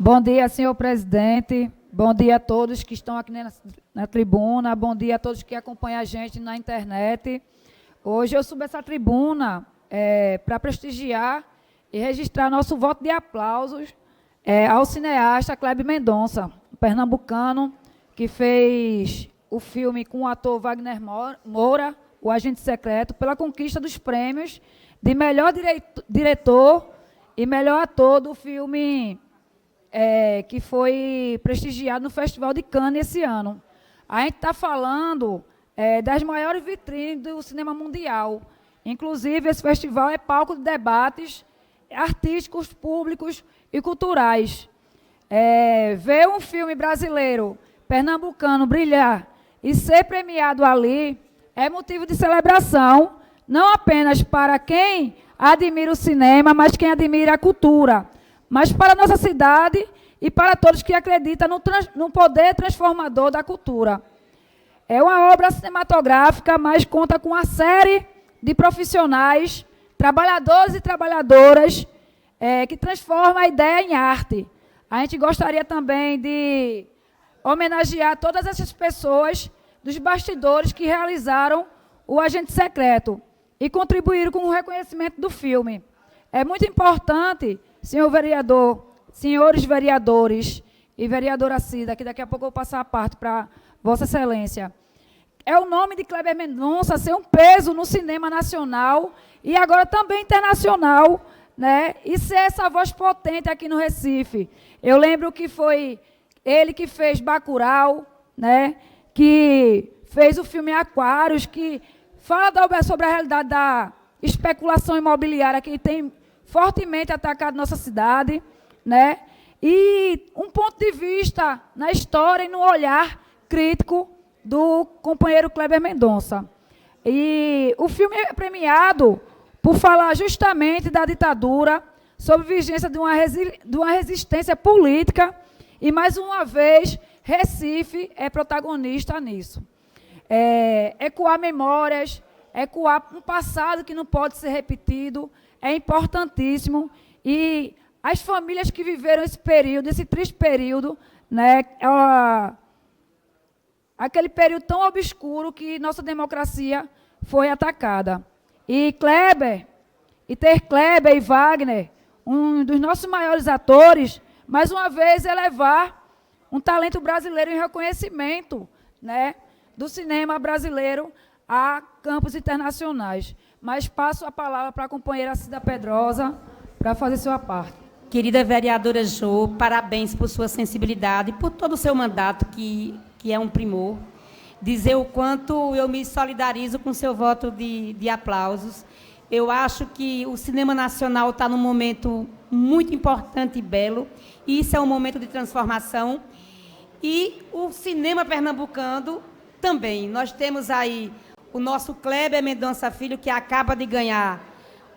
Bom dia, senhor presidente. Bom dia a todos que estão aqui na tribuna. Bom dia a todos que acompanham a gente na internet. Hoje eu subo essa tribuna para prestigiar e registrar nosso voto de aplausos ao cineasta Kleber Mendonça, pernambucano, que fez o filme com o ator Wagner Moura, O Agente Secreto, pela conquista dos prêmios de melhor diretor e melhor ator do filme que foi prestigiado no Festival de Cannes esse ano. A gente está falando das maiores vitrines do cinema mundial. Inclusive, esse festival é palco de debates artísticos, públicos e culturais. Ver um filme brasileiro, pernambucano, brilhar e ser premiado ali é motivo de celebração, não apenas para quem admira o cinema, mas quem admira a cultura, mas para a nossa cidade e para todos que acreditam no poder transformador da cultura. É uma obra cinematográfica, mas conta com uma série de profissionais, trabalhadores e trabalhadoras, que transformam a ideia em arte. A gente gostaria também de homenagear todas essas pessoas dos bastidores que realizaram O Agente Secreto e contribuíram com o reconhecimento do filme. É muito importante, senhor vereador, senhores vereadores e vereadora Cida, que daqui a pouco eu vou passar a parte para Vossa Excelência. É o nome de Kleber Mendonça ser um peso no cinema nacional e agora também internacional, né? E ser essa voz potente aqui no Recife. Eu lembro que foi ele que fez Bacurau, né? Que fez o filme Aquários, que fala sobre a realidade da especulação imobiliária que tem fortemente atacado nossa cidade, né? E um ponto de vista na história e no olhar crítico do companheiro Kleber Mendonça. E o filme é premiado por falar justamente da ditadura, sob vigência de uma resistência política, e, mais uma vez, Recife é protagonista nisso. Ecoar memórias, ecoar um passado que não pode ser repetido, é importantíssimo. E as famílias que viveram esse período, esse triste período, né, aquele período tão obscuro que nossa democracia foi atacada. E ter Kleber e Wagner, um dos nossos maiores atores, mais uma vez elevar um talento brasileiro em reconhecimento, né, do cinema brasileiro a campos internacionais. Mas passo a palavra para a companheira Cida Pedrosa para fazer sua parte. Querida vereadora Jo, parabéns por sua sensibilidade, por todo o seu mandato, que é um primor. Dizer o quanto eu me solidarizo com o seu voto de aplausos. Eu acho que o cinema nacional está num momento muito importante e belo, e isso é um momento de transformação. E o cinema pernambucano também. Nós temos aí o nosso Kleber Mendonça Filho, que acaba de ganhar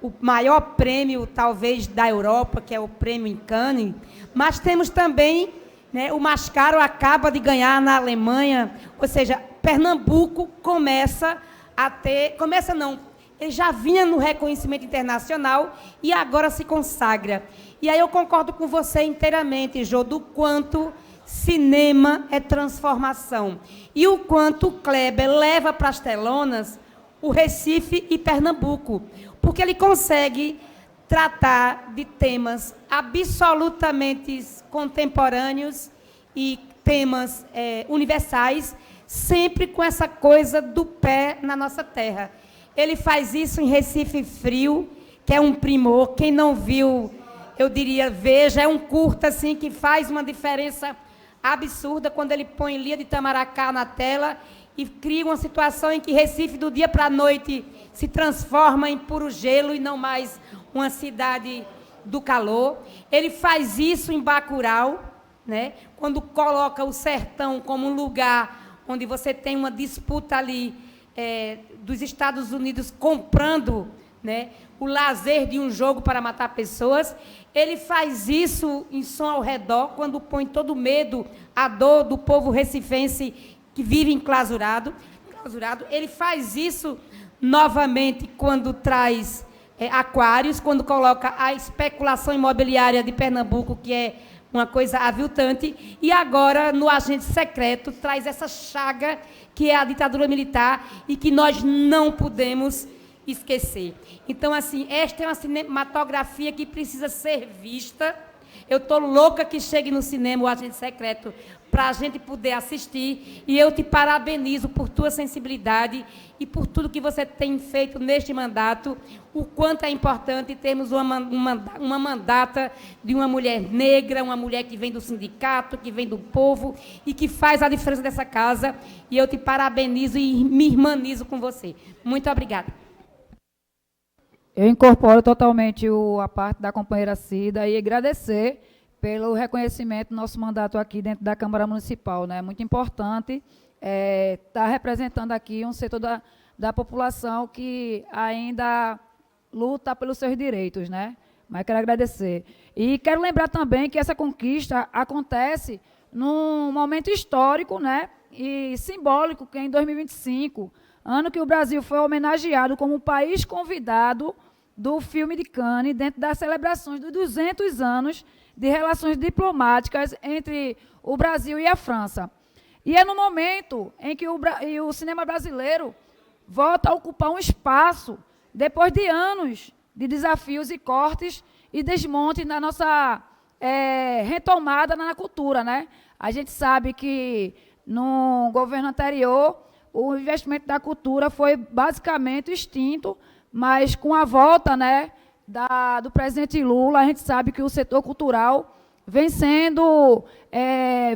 o maior prêmio, talvez, da Europa, que é o prêmio em Cannes, mas temos também, né, o Mascaro acaba de ganhar na Alemanha, ou seja, Pernambuco começa a ter... Começa não, ele já vinha no reconhecimento internacional e agora se consagra. E aí eu concordo com você inteiramente, Jô, do quanto cinema é transformação. E o quanto o Kleber leva para as telonas o Recife e Pernambuco, porque ele consegue tratar de temas absolutamente contemporâneos e temas universais, sempre com essa coisa do pé na nossa terra. Ele faz isso em Recife Frio, que é um primor. Quem não viu, eu diria, veja, é um curta assim, que faz uma diferença absurda quando ele põe Ilha de Itamaracá na tela e cria uma situação em que Recife, do dia para a noite, se transforma em puro gelo e não mais uma cidade do calor. Ele faz isso em Bacurau, né, quando coloca o sertão como um lugar onde você tem uma disputa ali dos Estados Unidos comprando, né, o lazer de um jogo para matar pessoas. Ele faz isso em Som ao Redor, quando põe todo o medo, a dor do povo recifense que vive enclausurado. Ele faz isso novamente quando traz Aquários, quando coloca a especulação imobiliária de Pernambuco, que é uma coisa aviltante, e agora, no Agente Secreto, traz essa chaga que é a ditadura militar e que nós não podemos esquecer. Então, assim, esta é uma cinematografia que precisa ser vista. Eu estou louca que chegue no cinema o Agente Secreto para a gente poder assistir, e eu te parabenizo por tua sensibilidade e por tudo que você tem feito neste mandato, o quanto é importante termos uma mandata de uma mulher negra, uma mulher que vem do sindicato, que vem do povo e que faz a diferença dessa casa, e eu te parabenizo e me irmanizo com você. Muito obrigada. Eu incorporo totalmente a parte da companheira Cida e agradecer pelo reconhecimento do nosso mandato aqui dentro da Câmara Municipal, né? É muito importante estar representando aqui um setor da população que ainda luta pelos seus direitos, né? Mas quero agradecer. E quero lembrar também que essa conquista acontece num momento histórico, né? E simbólico, que é em 2025, ano que o Brasil foi homenageado como país convidado do filme de Cannes, dentro das celebrações dos 200 anos de relações diplomáticas entre o Brasil e a França. E é no momento em que o cinema brasileiro volta a ocupar um espaço, depois de anos de desafios e cortes e desmonte na nossa retomada na cultura, né? A gente sabe que no governo anterior o investimento da cultura foi basicamente extinto, mas com a volta, né, do presidente Lula, a gente sabe que o setor cultural vem sendo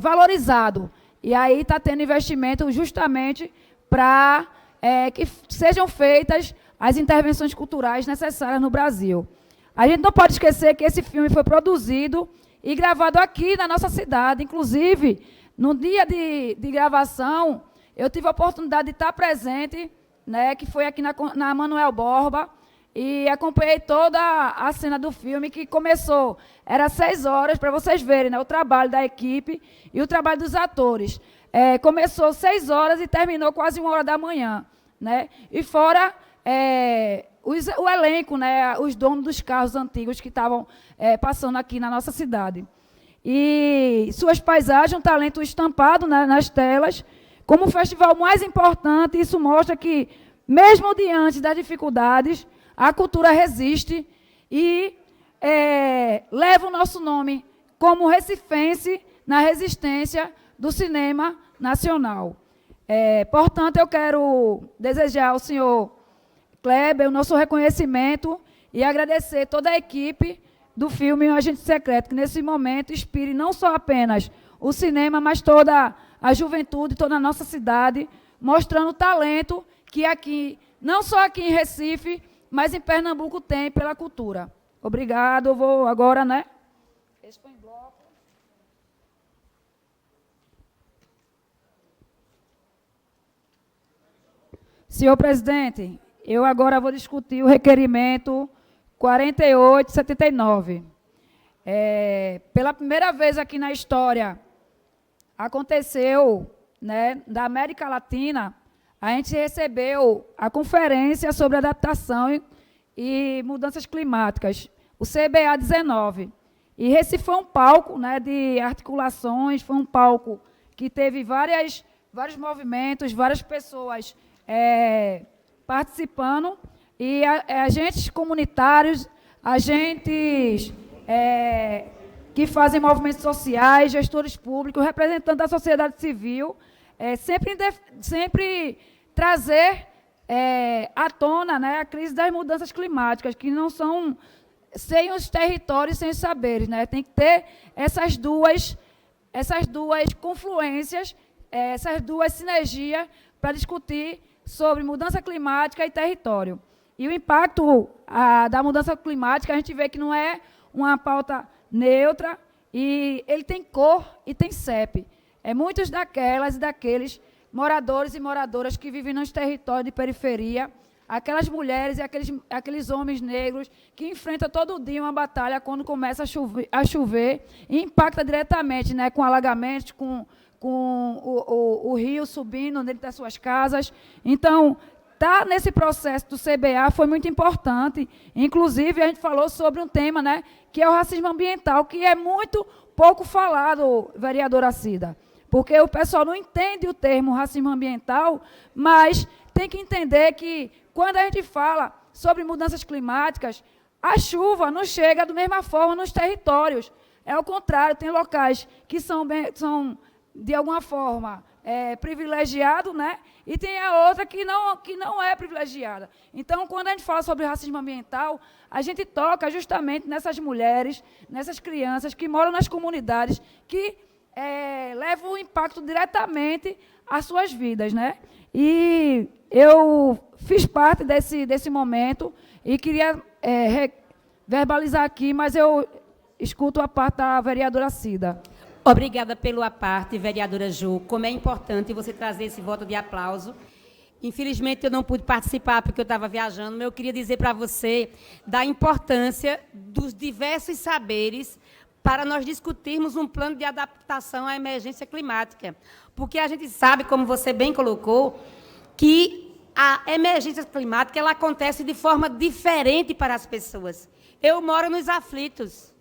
valorizado. E aí está tendo investimento justamente para que sejam feitas as intervenções culturais necessárias no Brasil. A gente não pode esquecer que esse filme foi produzido e gravado aqui na nossa cidade. Inclusive, no dia de gravação, eu tive a oportunidade de estar presente, né, que foi aqui na Manuel Borba, e acompanhei toda a cena do filme, que começou, era 6 horas, para vocês verem, né, o trabalho da equipe e o trabalho dos atores. Começou 6 horas e terminou quase 1 hora da manhã. Né? E fora o elenco, né, os donos dos carros antigos que estavam passando aqui na nossa cidade. E suas paisagens, um talento estampado, né, nas telas. Como o festival mais importante, isso mostra que, mesmo diante das dificuldades, a cultura resiste e leva o nosso nome como recifense na resistência do cinema nacional. Portanto, eu quero desejar ao senhor Kleber o nosso reconhecimento e agradecer toda a equipe do filme O Agente Secreto, que nesse momento inspire não só apenas o cinema, mas toda a juventude, toda a nossa cidade, mostrando o talento que aqui, não só aqui em Recife, mas em Pernambuco tem pela cultura. Obrigado, eu vou agora, né? Esse foi em bloco. Senhor presidente, eu agora vou discutir o requerimento 4879. Pela primeira vez aqui na história, aconteceu, né, da América Latina, a gente recebeu a Conferência sobre Adaptação e Mudanças Climáticas, o CBA-19. E esse foi um palco, né, de articulações, foi um palco que teve vários movimentos, várias pessoas participando, e agentes comunitários, agentes que fazem movimentos sociais, gestores públicos, representantes da sociedade civil, sempre trazer à tona, né, a crise das mudanças climáticas, que não são sem os territórios, sem os saberes, né? Tem que ter essas duas confluências, essas duas sinergias para discutir sobre mudança climática e território. E o impacto da mudança climática, a gente vê que não é uma pauta neutra, e ele tem cor e tem CEP. Muitos daquelas e daqueles moradores e moradoras que vivem nos territórios de periferia, aquelas mulheres e aqueles homens negros que enfrentam todo dia uma batalha quando começa a chover e impacta diretamente, né, com alagamentos, com o rio subindo dentro das suas casas. Então, estar nesse processo do CBA foi muito importante. Inclusive, a gente falou sobre um tema, né, que é o racismo ambiental, que é muito pouco falado, vereadora Cida, porque o pessoal não entende o termo racismo ambiental, mas tem que entender que, quando a gente fala sobre mudanças climáticas, a chuva não chega da mesma forma nos territórios. É o contrário, tem locais que são de alguma forma, privilegiados, né? E tem a outra que não é privilegiada. Então, quando a gente fala sobre racismo ambiental, a gente toca justamente nessas mulheres, nessas crianças que moram nas comunidades, que levam o impacto diretamente às suas vidas, né? E eu fiz parte desse momento e queria verbalizar aqui, mas eu escuto a parte da vereadora Cida. Obrigada pela parte, vereadora Ju. Como é importante você trazer esse voto de aplauso. Infelizmente, eu não pude participar porque eu estava viajando, mas eu queria dizer para você da importância dos diversos saberes para nós discutirmos um plano de adaptação à emergência climática. Porque a gente sabe, como você bem colocou, que a emergência climática ela acontece de forma diferente para as pessoas. Eu moro nos Aflitos.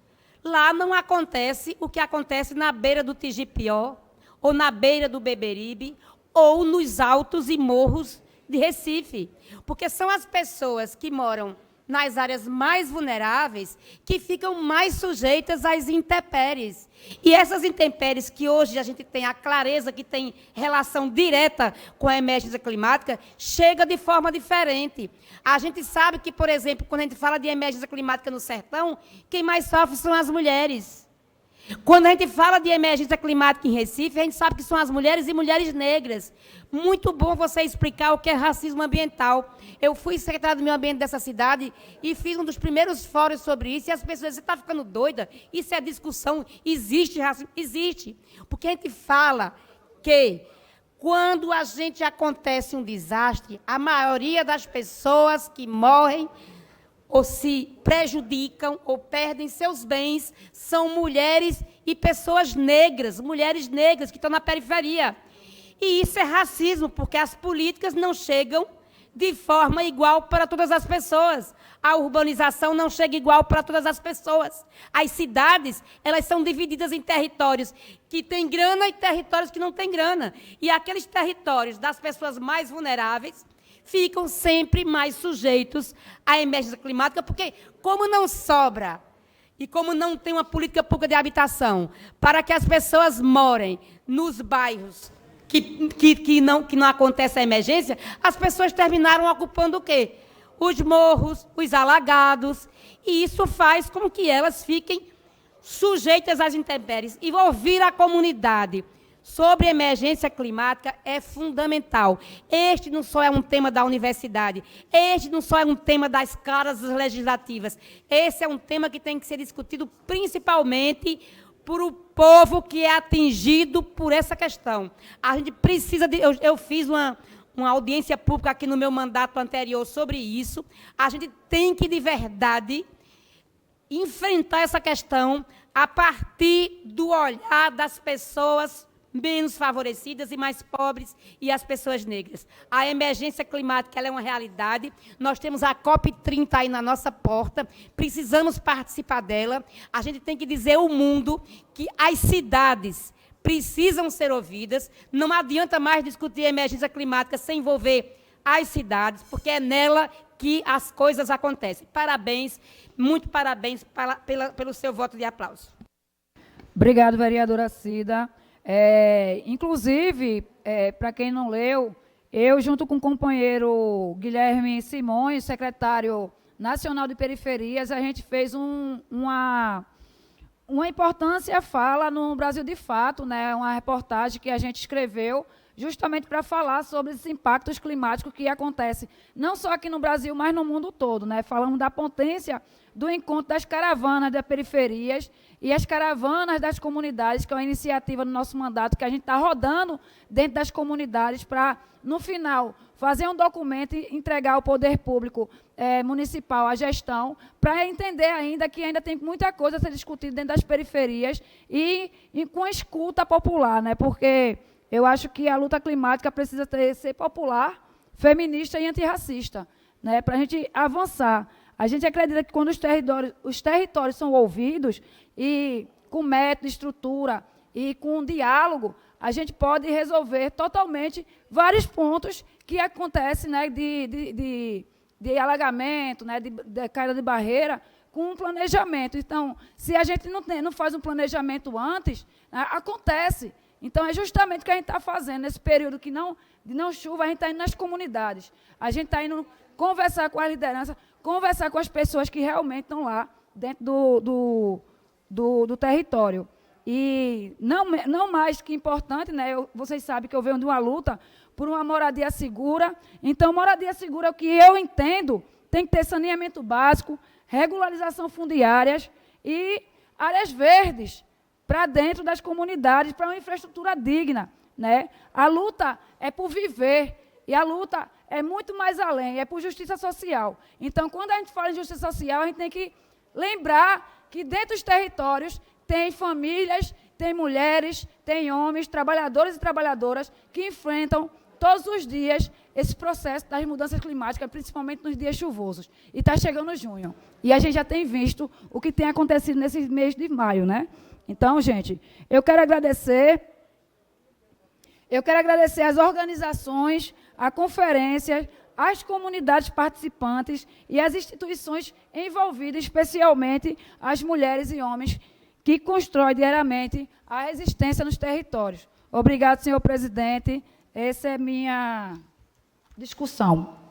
Lá não acontece o que acontece na beira do Tigipió, ou na beira do Beberibe, ou nos altos e morros de Recife. Porque são as pessoas que moram nas áreas mais vulneráveis que ficam mais sujeitas às intempéries. E essas intempéries que hoje a gente tem a clareza que tem relação direta com a emergência climática, chega de forma diferente. A gente sabe que, por exemplo, quando a gente fala de emergência climática no sertão, quem mais sofre são as mulheres. Quando a gente fala de emergência climática em Recife, a gente sabe que são as mulheres e mulheres negras. Muito bom você explicar o que é racismo ambiental. Eu fui secretária do meio ambiente dessa cidade e fiz um dos primeiros fóruns sobre isso, e as pessoas, você está ficando doida? Isso é discussão, existe racismo? Existe. Porque a gente fala que, quando a gente acontece um desastre, a maioria das pessoas que morrem ou se prejudicam ou perdem seus bens, são mulheres e pessoas negras, mulheres negras que estão na periferia. E isso é racismo, porque as políticas não chegam de forma igual para todas as pessoas. A urbanização não chega igual para todas as pessoas. As cidades, elas são divididas em territórios que têm grana e territórios que não têm grana. E aqueles territórios das pessoas mais vulneráveis ficam sempre mais sujeitos à emergência climática, porque, como não sobra e como não tem uma política pública de habitação para que as pessoas morem nos bairros que não acontece a emergência, as pessoas terminaram ocupando o quê? Os morros, os alagados, e isso faz com que elas fiquem sujeitas às intempéries. E ouvir a comunidade sobre emergência climática é fundamental. Este não só é um tema da universidade, este não só é um tema das casas legislativas, esse é um tema que tem que ser discutido principalmente por o povo que é atingido por essa questão. A gente precisa de... Eu fiz uma audiência pública aqui no meu mandato anterior sobre isso. A gente tem que, de verdade, enfrentar essa questão a partir do olhar das pessoas menos favorecidas e mais pobres e as pessoas negras. A emergência climática ela é uma realidade. Nós temos a COP30 aí na nossa porta, precisamos participar dela. A gente tem que dizer ao mundo que as cidades precisam ser ouvidas. Não adianta mais discutir a emergência climática sem envolver as cidades, porque é nela que as coisas acontecem. Parabéns, muito parabéns pelo seu voto de aplauso. Obrigado, vereadora Cida. Inclusive, para quem não leu, eu, junto com o companheiro Guilherme Simões, secretário nacional de periferias, a gente fez uma importância fala no Brasil de Fato, né, uma reportagem que a gente escreveu justamente para falar sobre esses impactos climáticos que acontecem, não só aqui no Brasil, mas no mundo todo, né? Falamos da potência do encontro das caravanas das periferias e as caravanas das comunidades, que é uma iniciativa do nosso mandato, que a gente está rodando dentro das comunidades para, no final, fazer um documento e entregar ao poder público municipal a gestão, para entender ainda que ainda tem muita coisa a ser discutida dentro das periferias e com escuta popular, né? Porque eu acho que a luta climática precisa ser popular feminista e antirracista, né, para a gente avançar. A gente acredita que quando os territórios são ouvidos, e com método, estrutura e com diálogo, a gente pode resolver totalmente vários pontos que acontecem, né, de alagamento, né, de queda de barreira, com um planejamento. Então, se a gente não faz um planejamento antes, né, acontece. Então, é justamente o que a gente está fazendo nesse período de não chuva, a gente está indo nas comunidades. A gente está indo conversar com a liderança, conversar com as pessoas que realmente estão lá dentro do território. E não mais que importante, né, vocês sabem que eu venho de uma luta por uma moradia segura. Então, moradia segura, o que eu entendo, tem que ter saneamento básico, regularização fundiárias e áreas verdes para dentro das comunidades, para uma infraestrutura digna, né? A luta é por viver, e a luta é muito mais além, é por justiça social. Então, quando a gente fala em justiça social, a gente tem que lembrar que dentro dos territórios tem famílias, tem mulheres, tem homens, trabalhadores e trabalhadoras que enfrentam todos os dias esse processo das mudanças climáticas, principalmente nos dias chuvosos. E está chegando junho. E a gente já tem visto o que tem acontecido nesse mês de maio, né? Então, gente, eu quero agradecer às organizações, a conferências, às comunidades participantes e às instituições envolvidas, especialmente as mulheres e homens que constroem diariamente a resistência nos territórios. Obrigado, senhor presidente. Essa é a minha discussão.